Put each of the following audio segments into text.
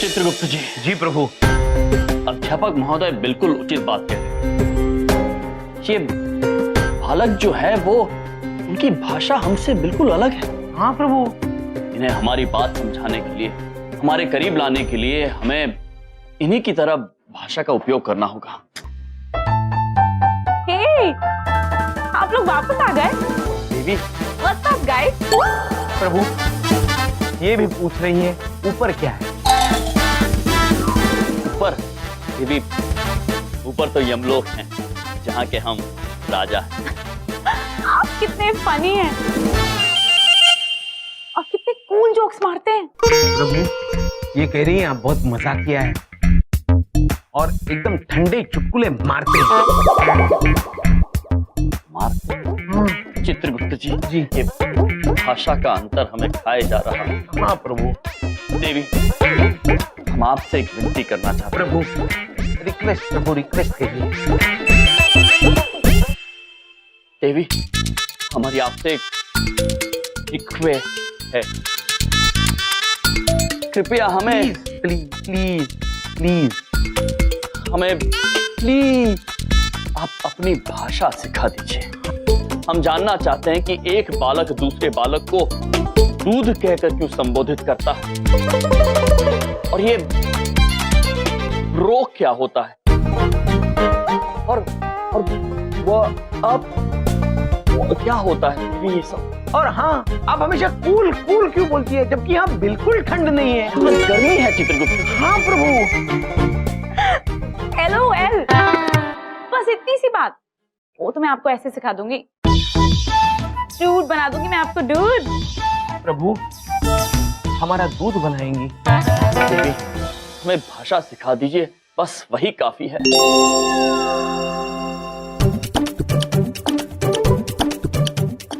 चित्रगुप्त जी। जी प्रभु। अध्यापक महोदय बिल्कुल उचित बात कह रहे हैं। ये बालक जो है वो, उनकी भाषा हमसे बिल्कुल अलग है। हाँ प्रभु। इन्हें हमारी बात समझाने के लिए, हमारे करीब लाने के लिए हमें इन्हीं की तरह भाषा का उपयोग करना होगा। हे, आप लोग वापस आ गए? देवी, What's up, guys? प्रभु, ये भी पूछ रही है ऊपर क्या है? ऊपर देवी, ऊपर तो यमलोक हैं, जहाँ के हम राजा हैं। आप कितने फनी हैं और कितने कूल जोक्स मारते हैं। प्रभु, ये कह रही है आप बहुत मजाक किया है और एकदम ठंडे चुटकुले मारते हैं। चित्रगुप्त जी, जी। ये भाषा का अंतर हमें खाए जा रहा है। हाँ प्रभु। देवी, हम आपसे एक विनती करना चाहते हैं। प्रभु, रिक्वेस्ट प्रभु, रिक्वेस्ट करिए। देवी, हमारी आपसे एक रिक्वेस्ट है। कृपया हमें प्लीज प्लीज प्लीज हमें प्लीज आप अपनी भाषा सिखा दीजिए। हम जानना चाहते हैं कि एक बालक दूसरे बालक को दूध कहकर क्यों संबोधित करता है, और ये रोग क्या होता है, और वो अब क्या होता है ये सब। और हाँ, आप हमेशा कूल कूल क्यों बोलती है जबकि यहाँ बिल्कुल ठंड नहीं है? गर्मी है चित्रगुप्त। हाँ प्रभु। LOL, बस इतनी सी बात। वो तो मैं आपको ऐसे सिखा दूंगी, डूड बना दूंगी मैं आपको, डूड। प्रभु, हमारा दूध बनाएंगी। देवी, हमें भाषा सिखा दीजिए, बस वही काफी है।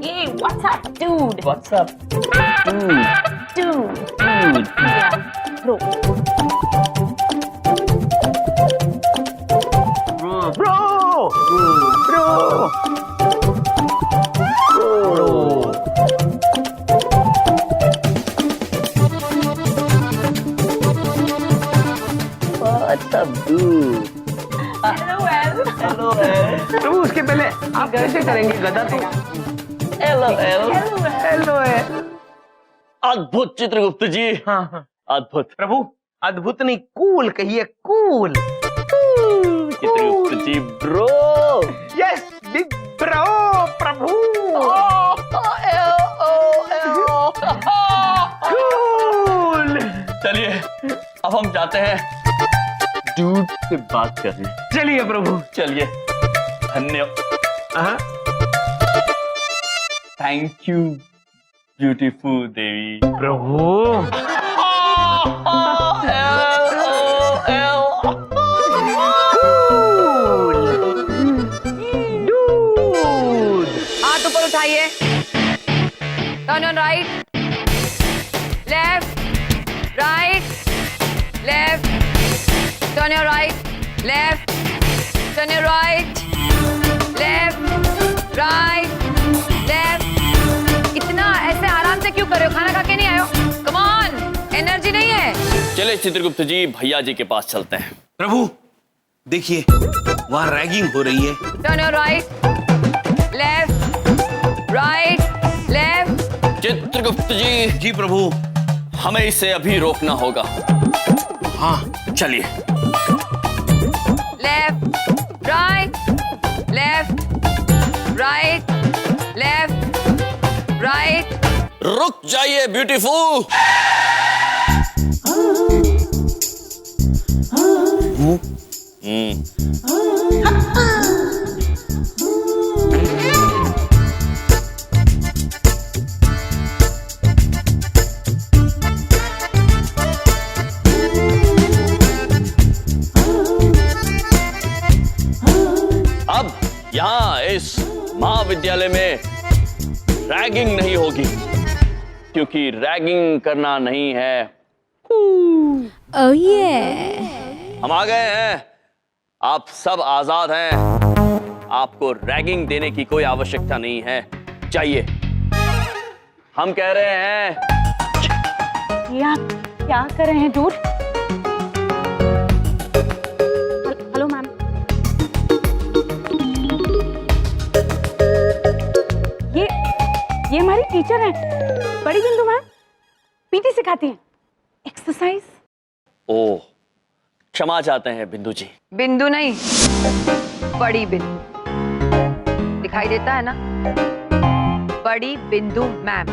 ये what's up dude? What's up? Dude bro. Bro bro What's up, dude? LOL। प्रभु, उसके पहले आप कैसे करेंगे गधा? तो हेलो है। अद्भुत चित्रगुप्त जी। हाँ हाँ अद्भुत। प्रभु, अद्भुत नहीं, कूल कहिए, कूल। चित्रगुप्त जी ब्रो। यस बिग ब्रो प्रभु। कूल। चलिए, अब हम जाते हैं डूड से बात करने। चलिए प्रभु। चलिए, धन्यवाद। थैंक यू ब्यूटीफुल देवी। प्रभु, हाथ ऊपर उठाइए। Turn on right, left, right, left, turn your right, left, turn your right, left, right, left. इतना ऐसे आराम से क्यों कर रहे हो? खाना खा के नहीं आए हो? कम ऑन, एनर्जी नहीं है। चले चित्रगुप्त जी, भैया जी के पास चलते हैं। प्रभु, देखिए वहाँ रैगिंग हो रही है। Turn your right, left, right, left. Chitragupta ji. जी प्रभु। हमें इसे अभी रोकना होगा। हाँ चलिए। Left, right, left, right, left, right. रुक जाइए ब्यूटीफुल। अब यहाँ इस महाविद्यालय में रैगिंग नहीं होगी, क्योंकि रैगिंग करना नहीं है। Oh yeah. हम आ गए हैं, आप सब आजाद हैं, आपको रैगिंग देने की कोई आवश्यकता नहीं है। चाहिए, हम कह रहे हैं। ये आप क्या कर रहे हैं डूड? टीचर हैं, बड़ी बिंदु मैम, पीटी सिखाती हैं, एक्सरसाइज। ओह, क्षमा चाहते हैं बिंदु जी। बिंदु नहीं, बड़ी बिंदु। दिखाई देता है ना, बड़ी बिंदु मैम।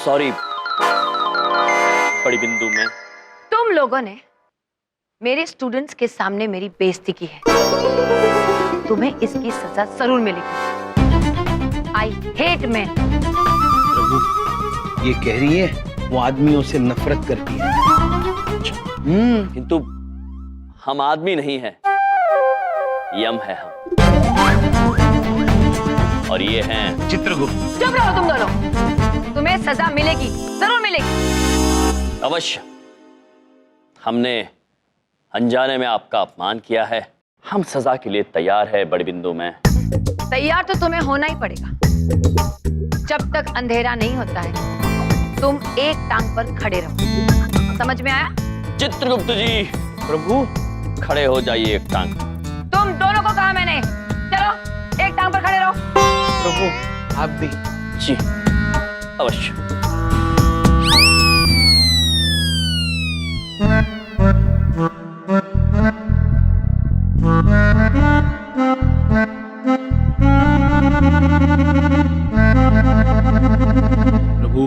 सॉरी बड़ी बिंदु मैम। तुम लोगों ने मेरे स्टूडेंट्स के सामने मेरी बेइज्जती की है, तुम्हें इसकी सजा जरूर मिलेगी। I hate man. प्रभु, ये कह रही है वो आदमियों से नफरत करती है। किंतु हम आदमी नहीं हैं, यम है हम, और ये हैं चित्रगुप्त। चुप रहो तुम दोनों, तुम्हें सजा मिलेगी, जरूर मिलेगी। अवश्य। हमने अनजाने में आपका अपमान किया है, हम सजा के लिए तैयार है बड़ी बिंदु में। तैयार तो तुम्हें होना ही पड़ेगा। जब तक अंधेरा नहीं होता है तुम एक टांग पर खड़े रहो, समझ में आया? चित्रगुप्त जी। प्रभु, खड़े हो जाइए एक टांग। तुम दोनों को कहा मैंने, चलो एक टांग पर खड़े रहो। प्रभु आप भी। जी अवश्य। प्रभु,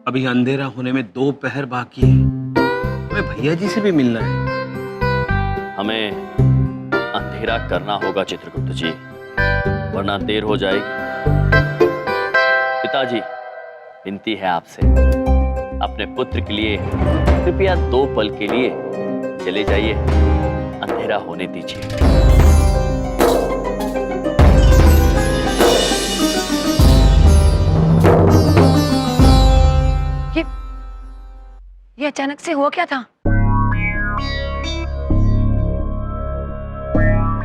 अभी अंधेरा होने में 2 पहर बाकी है, हमें भैया जी से भी मिलना है। हमें अंधेरा करना होगा चित्रगुप्त जी, वरना देर हो जाएगी। पिताजी, विनती है आपसे, अपने पुत्र के लिए कृपया 2 पल के लिए चले जाइए, अंधेरा होने दीजिए। ये अचानक से हुआ क्या था?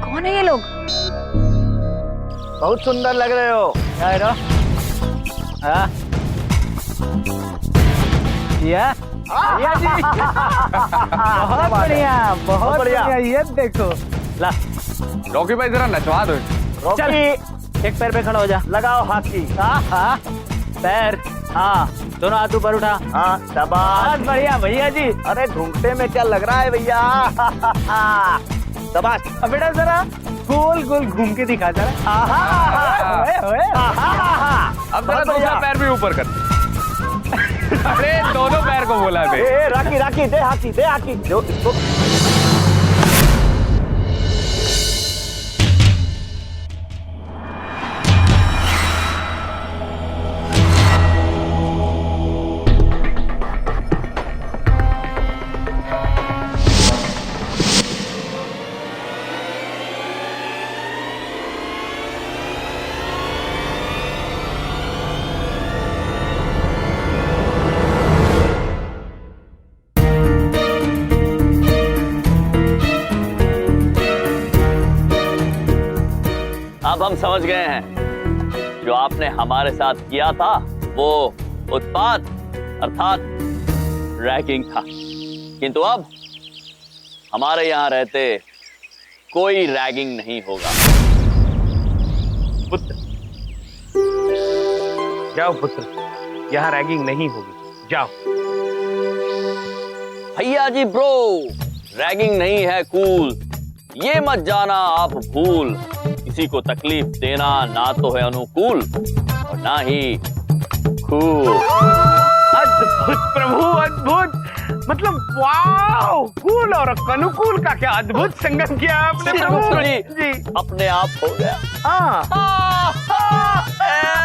कौन है ये लोग? बहुत सुंदर लग रहे हो। क्या है ये जी बहुत बढ़िया, बहुत बढ़िया। ये देखो, ला रॉकी भाई जरा नचवा दो। चल एक पैर पे खड़ा हो जा, लगाओ हाथी। हाँ, पैर, हाँ, दोनों हाथ ऊपर उठा। हाँ, शाबाश, बढ़िया भैया जी। अरे घूमते में क्या लग रहा है भैया? शाबाश। अब बेटा जरा गोल गोल घूम के दिखा जरा। अब जरा दूसरा पैर भी ऊपर कर। अरे दोनों पैर को बोला है। राखी राखी दे, हाथी दे, हाथी जो इसको। अब हम समझ गए हैं, जो आपने हमारे साथ किया था वो उत्पात अर्थात रैगिंग था, किंतु अब हमारे यहाँ रहते कोई रैगिंग नहीं होगा। पुत्र, जाओ पुत्र, यहाँ रैगिंग नहीं होगी, जाओ। भैया जी ब्रो, रैगिंग नहीं है कूल, ये मत जाना आप भूल। किसी को तकलीफ देना ना तो है अनुकूल और ना ही कूल। अद्भुत प्रभु, अद्भुत। मतलब वाओ, कूल और अनुकूल का क्या अद्भुत संगम किया आपने प्रभु जी। अपने आप हो गया।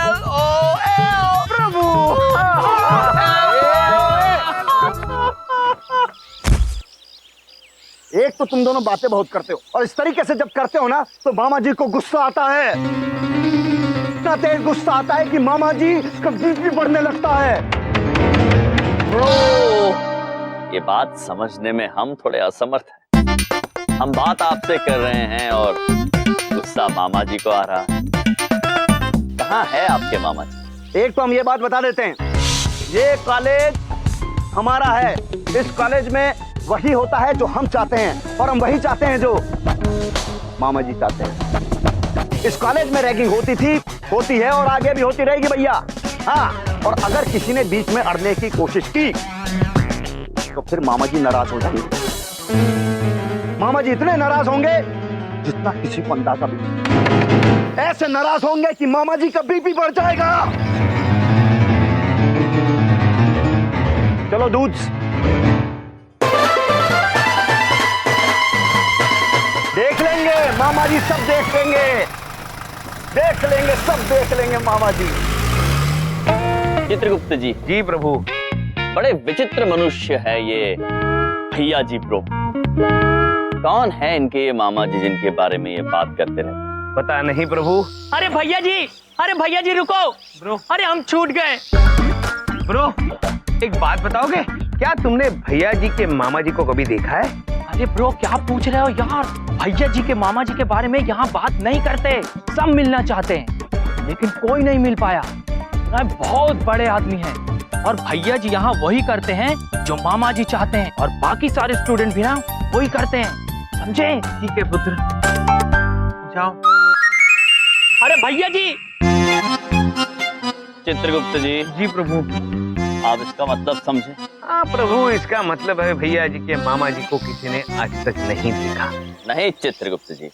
LOL प्रभु। एक तो तुम दोनों बातें बहुत करते हो, और इस तरीके से जब करते हो ना तो मामा जी को गुस्सा आता है। इतना तेज गुस्सा आता है कि मामा जी का बीपी बढ़ने लगता है। ये बात समझने में हम थोड़े असमर्थ हैं। हम बात आपसे कर रहे हैं और गुस्सा मामा जी को आ रहा है। कहाँ है आपके मामा जी? एक तो हम ये बात बता देते हैं, ये कॉलेज हमारा है। इस कॉलेज में वही होता है जो हम चाहते हैं, और हम वही चाहते हैं जो मामा जी चाहते हैं। इस कॉलेज में रैगिंग होती थी, होती है और आगे भी होती रहेगी भैया। हाँ, और अगर किसी ने बीच में अड़ने की कोशिश की तो फिर मामा जी नाराज हो जाएंगे। मामा जी इतने नाराज होंगे जितना किसी को अंदाजा भी नहीं। ऐसे नाराज होंगे कि मामा जी का बीपी बढ़ जाएगा। चलो दूध, देख लेंगे मामा जी, सब देख लेंगे, देख लेंगे, सब देख लेंगे मामा जी। चित्रगुप्त जी। जी प्रभु। बड़े विचित्र मनुष्य है ये भैया जी ब्रो। कौन है इनके ये मामा जी जिनके बारे में ये बात करते रहते? पता नहीं प्रभु। अरे भैया जी रुको ब्रो। अरे हम छूट गए। ब्रो एक बात बताओगे, क्या तुमने भैया जी के मामा जी को कभी देखा है? अरे ब्रो क्या पूछ रहे हो यार, भैया जी के मामा जी के बारे में यहाँ बात नहीं करते, सब मिलना चाहते हैं लेकिन कोई नहीं मिल पाया। बहुत बड़े आदमी हैं और भैया जी यहाँ वही करते हैं जो मामा जी चाहते हैं और बाकी सारे स्टूडेंट भी ना वही करते हैं, समझे? ठीक है पुत्र, जाओ। अरे भैया जी। चित्रगुप्त जी। जी प्रभु। आप इसका मतलब समझे? हाँ प्रभु, इसका मतलब है भैया जी के मामा जी को किसी ने आज तक नहीं देखा। नहीं चित्रगुप्त जी,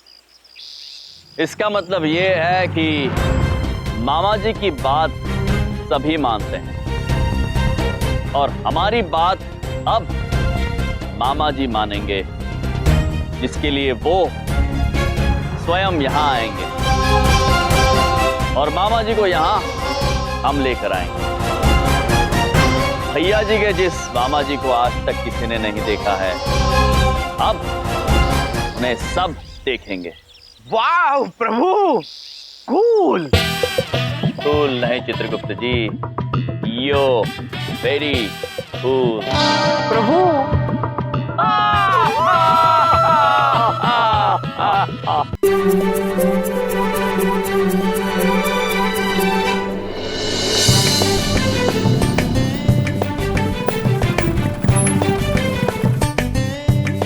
इसका मतलब ये है कि मामा जी की बात सभी मानते हैं और हमारी बात अब मामा जी मानेंगे, जिसके लिए वो स्वयं यहाँ आएंगे और मामा जी को यहाँ हम लेकर आएंगे। भैया जी के जिस मामा जी को आज तक किसी ने नहीं देखा है, अब उन्हें सब देखेंगे। वाह प्रभु, कूल। कूल नहीं चित्रगुप्त जी, यो वेरी कूल। प्रभु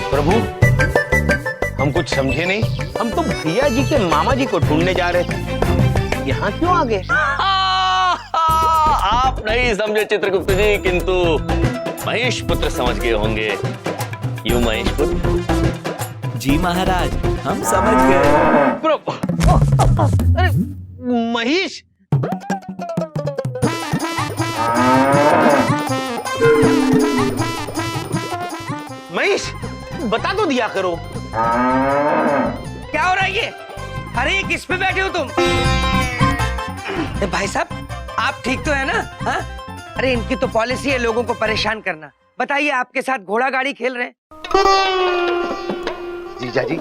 प्रभु, हम कुछ समझे नहीं। हम तो भैया जी के मामा जी को ढूंढने जा रहे थे, यहाँ क्यों आ गए? आप नहीं समझे चित्रगुप्त जी, किंतु महेश पुत्र समझ गए होंगे। यू महेश पुत्र। जी महाराज, हम समझ गए। अरे महेश, महेश बता तो दिया करो। क्या हो रहा है ये? अरे किस पे बैठे हो तुम? भाई साहब आप ठीक तो है ना? हाँ? अरे इनकी तो पॉलिसी है लोगों को परेशान करना। बताइए, आपके साथ घोड़ा गाड़ी खेल रहे हैं। जीजा जी,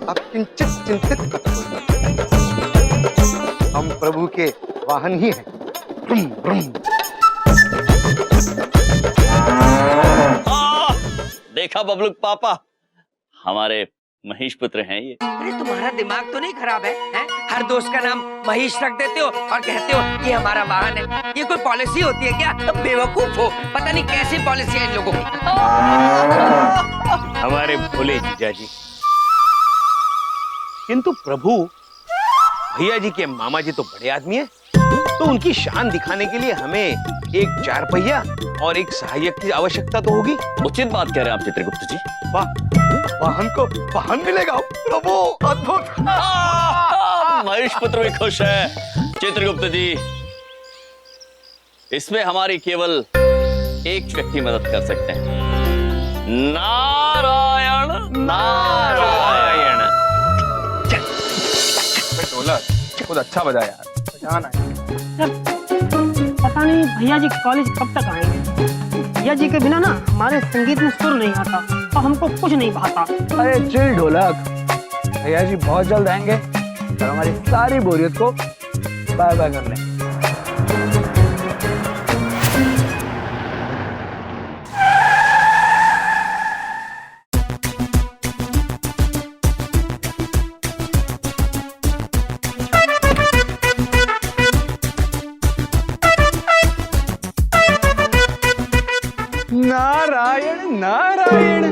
आप किंचित चिंतित मत होइए। हम प्रभु के वाहन ही हैं। ब्रुम, ब्रुम। देखा बबलू पापा, हमारे महेश पुत्र हैं ये। अरे तुम्हारा दिमाग तो नहीं खराब है, हैं? हर दोस्त का नाम महेश रख देते हो और कहते हो ये हमारा वाहन है। ये कोई पॉलिसी होती है क्या? तो बेवकूफ हो, पता नहीं कैसी पॉलिसी है इन लोगों की। हमारे भोले जीजा जी। किंतु प्रभु, भैया जी के मामा जी तो बड़े आदमी हैं, तो उनकी शान दिखाने के लिए हमें एक 4 पहिया और एक सहायक की आवश्यकता तो होगी। उचित बात कह रहे हैं आप चित्रगुप्त जी। वाहन को वाहन मिलेगा प्रभु, अद्भुत। महेश पुत्र भी खुश है। चित्रगुप्त जी, इसमें हमारी केवल एक व्यक्ति मदद कर सकते हैं। नारायण नारायण। ढोलक बहुत अच्छा बजा यार। पता नहीं भैया जी कॉलेज कब तक आएंगे। भैया जी के बिना ना हमारे संगीत में सुर नहीं आता और हमको कुछ नहीं भाता। अरे चिल ढोलक, भैया जी बहुत जल्द आएंगे और हमारी सारी बोरियत को बाय बाय कर लें। नारायण नारायण।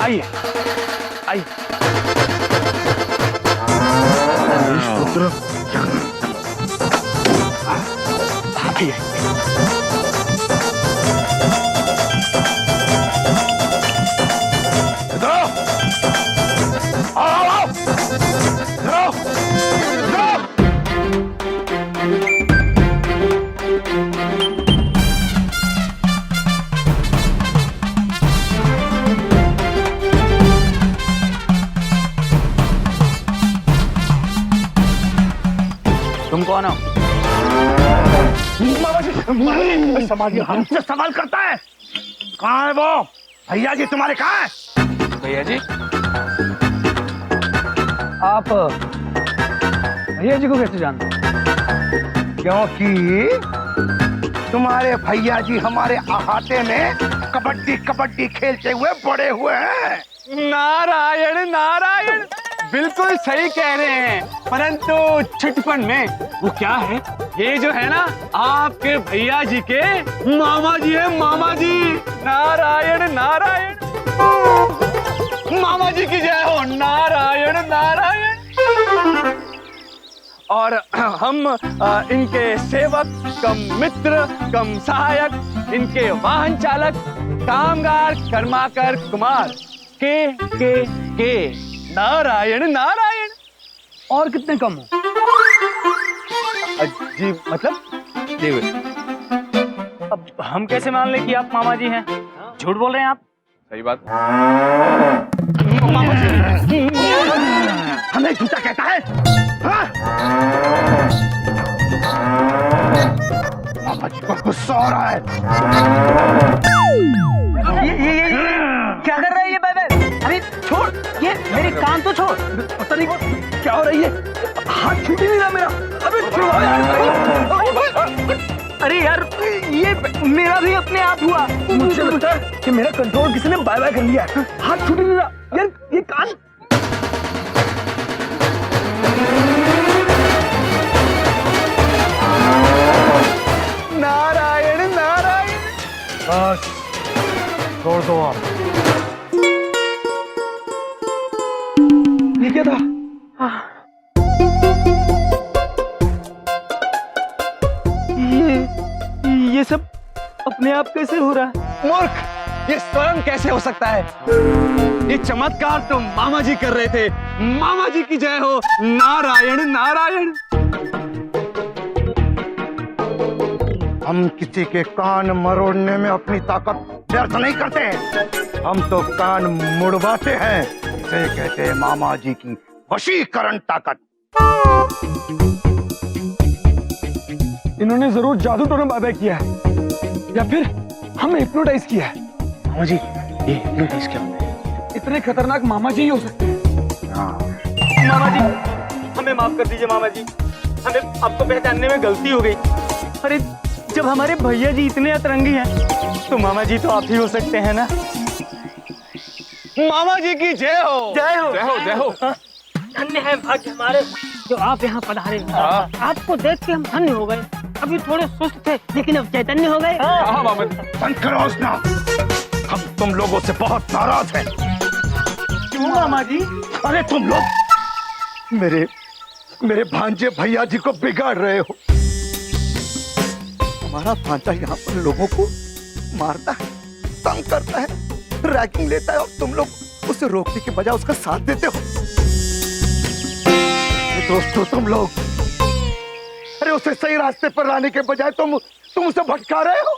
आइए आइए। तुम कौन हो? समाज हमसे सवाल करता है। कहाँ है वो? भैया जी तुम्हारे कहाँ है? भैया जी, आप भैया जी को कैसे जानते हैं? क्योंकि तुम्हारे भैया जी हमारे अहाते में कबड्डी कबड्डी खेलते हुए बड़े हुए हैं। नारायण नारायण, बिल्कुल सही कह रहे हैं, परंतु छुटपन में वो क्या है, ये जो है ना आपके भैया जी के मामा जी है, मामा जी। नारायण नारायण, मामा जी की जय हो। नारायण नारायण। और हम इनके सेवक कम मित्र कम सहायक, इनके वाहन चालक कामगार कर्माकर कुमार के नारायण नारायण। और कितने कम हो? जी मतलब जी, अब हम कैसे मान ले कि आप मामा जी हैं? झूठ बोल रहे हैं आप। सही बात। मामा जी हमें झूठा कहता है? हाँ? मामा जी को गुस्सा आ रहा है। ये क्या कर रहा है ये बाबा? अरे छोड़, ये मेरे कान तो छोड़। पता नहीं क्या हो रही है, हाथ छूट ही नहीं रहा मेरा। अबे छोड़ो यार। अरे यार, ये मेरा भी अपने आप हुआ। मुझे लगता है कि मेरा कंट्रोल किसी ने बाय बाय कर लिया है। हाथ छूट ही नहीं रहा यार, ये कान। नारायण नारायण। बस छोड़ दो आप। ये क्या था? ये सब अपने आप कैसे हो रहा है? मूर्ख, ये स्वयं कैसे हो सकता है? ये चमत्कार तो मामा जी कर रहे थे। मामा जी की जय हो। नारायण नारायण। हम किसी के कान मरोड़ने में अपनी ताकत व्यर्थ नहीं करते हैं, हम तो कान मुड़वाते हैं। इसे कहते हैं मामा जी की वशीकरण ताकत। इन्होंने जरूर जादू टोना बाबा किया है, या फिर हमें हिप्नोटाइज किया है। मामा जी, ये हिप्नोटाइज क्या होता है? इतने खतरनाक मामा जी ही हो सकते हैं। मामा जी, हमें माफ कर दीजिए मामा जी, हमें आपको पहचानने में गलती हो गई। अरे जब हमारे भैया जी इतने अतरंगी हैं, तो मामा जी तो आप ही हो सकते हैं ना। मामा जी की जय हो। जय हो जय हो जय हो। धन्य है भाग्य हमारे जो आप यहाँ पधारे। आपको देख के हम धन्य हो गए। अभी थोड़े सुस्त थे, लेकिन अब चैतन्य हो गए। बंद करो उसना, हम तुम लोगों से बहुत नाराज हैं। क्यों मामा जी? अरे तुम लोग मेरे भांजे भैया जी को बिगाड़ रहे हो। हमारा भांजा यहाँ पर लोगों को मारता है, तंग करता है, रैगिंग लेता है, और तुम लोग उसे रोकने के बजाय उसका साथ देते हो। दोस्तों तुम लोग, अरे उसे सही रास्ते पर लाने के बजाय तुम उसे भटका रहे हो।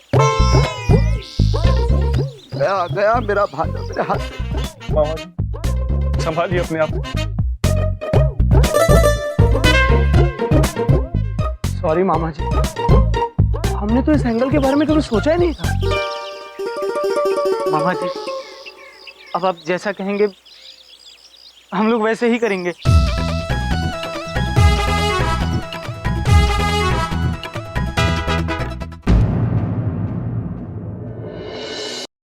गया गया मेरा भांजा मेरे हाथ से। मामा जी, संभालिए अपने आप। सॉरी मामा जी, हमने तो इस एंगल के बारे में कभी सोचा ही नहीं था। मामा जी, अब आप जैसा कहेंगे हम लोग वैसे ही करेंगे।